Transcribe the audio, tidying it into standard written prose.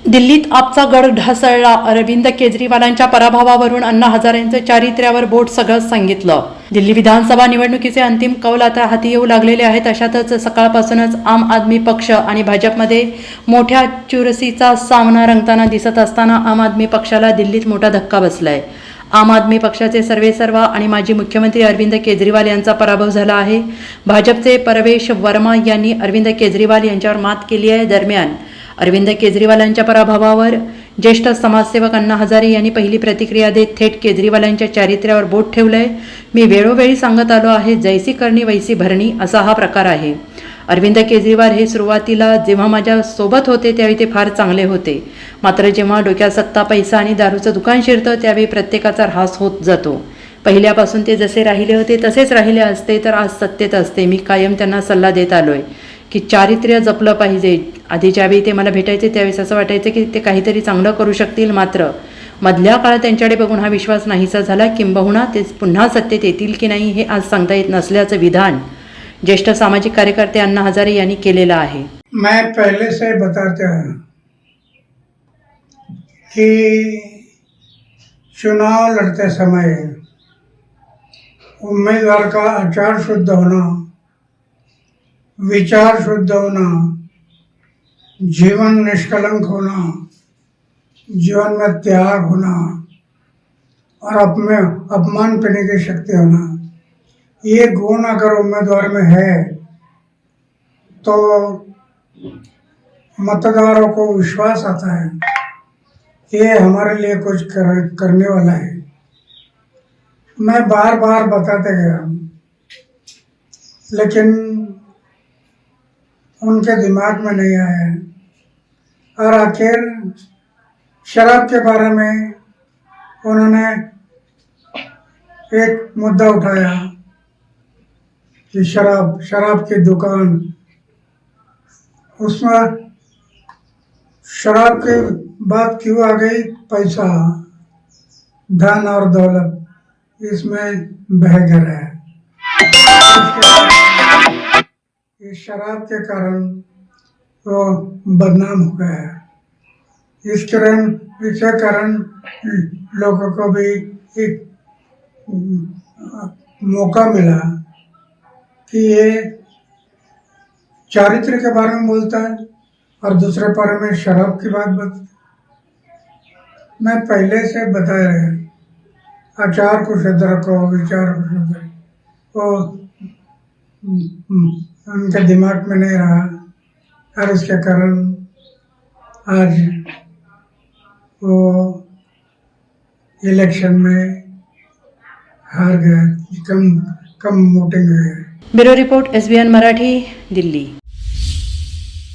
दिल्लीत आपचा गड ढासळला. अरविंद केजरीवालांच्या पराभवावरून अण्णा हजारेंचं चारित्र्यावर बोट सगळंच सांगितलं. दिल्ली विधानसभा निवडणुकीचे अंतिम कौल आता हाती येऊ लागलेले आहेत. अशातच सकाळपासूनच आम आदमी पक्ष आणि भाजपमध्ये मोठ्या चुरशीचा सामना रंगताना दिसत असताना आम आदमी पक्षाला दिल्लीत मोठा धक्का बसलाय. आम आदमी पक्षाचे सर्वेसर्वा आणि माजी मुख्यमंत्री अरविंद केजरीवाल यांचा पराभव झाला आहे. भाजपचे परवेश वर्मा यांनी अरविंद केजरीवाल यांच्यावर मात केली आहे. दरम्यान अरविंद केजरीवालांच्या पराभवावर ज्येष्ठ समाजसेवक अण्णा हजारे यांनी पहिली प्रतिक्रिया देत थेट केजरीवालांच्या चारित्र्यावर बोट ठेवलंय. मी वेळोवेळी सांगत आलो आहे, जैसी करणी वैसी भरणी असा हा प्रकार आहे. अरविंद केजरीवाल हे सुरुवातीला जेव्हा माझ्या सोबत होते त्यावेळी ते फार चांगले होते. मात्र जेव्हा डोक्यात सत्ता, पैसा आणि दारूचं दुकान शिरतं त्यावेळी प्रत्येकाचा ऱ्हास होत जातो. पहिल्यापासून ते जसे राहिले होते तसेच राहिले असते तर आज सत्तेत असते. मी कायम त्यांना सल्ला देत आलोय की चारित्र्य जपलं पाहिजे. आधी ज्यावेळी ते मला भेटायचे त्यावेळेस असं वाटायचं की ते काहीतरी चांगलं करू शकतील. मात्र मधल्या काळात त्यांच्याकडे बघून हा विश्वास नाहीसा झाला. किंबहुना ते पुन्हा सत्तेत येतील की नाही हे आज सांगता येत नसल्याचं विधान ज्येष्ठ सामाजिक कार्यकर्ते अण्णा हजारे यांनी केलेलं आहे. मैं पहले से बताता हूँ कि चुनाव लड़ते समय उम्मीदवार का आचार शुद्ध होना, विचार शुद्ध होना, जीवन निष्कलंक होना, जीवन में त्याग होना और अपमान करने की शक्ति होना, ये गुण अगर उम्मीदवार में है तो मतदारों को विश्वास आता है ये हमारे लिए कुछ करने वाला है. मैं बार बार बताते गया लेकिन उनके दिमाग में नहीं आया. और आखिर शराब के बारे में उन्होंने एक मुद्दा उठाया कि शराब की दुकान, उसमें शराब की बात क्यों आ गई? पैसा, धन और दौलत इसमें बह गया है. इस शराब के कारण वो बदनाम हो गया है. इसके कारण लोगों को भी एक मौका मिला कि ये चारित्र के बारे में बोलता है और दूसरे बारे में शराब की बात बता. मैं पहले से बताया है, आचार को शुद्ध रखो, विचार को शुद्ध रखो. वो उनके दिमाग में नहीं रहा और इसके कारण आज वो इलेक्शन में हार गए. कम वोटिंग हुई है. Bureau report SBN Marathi, Delhi.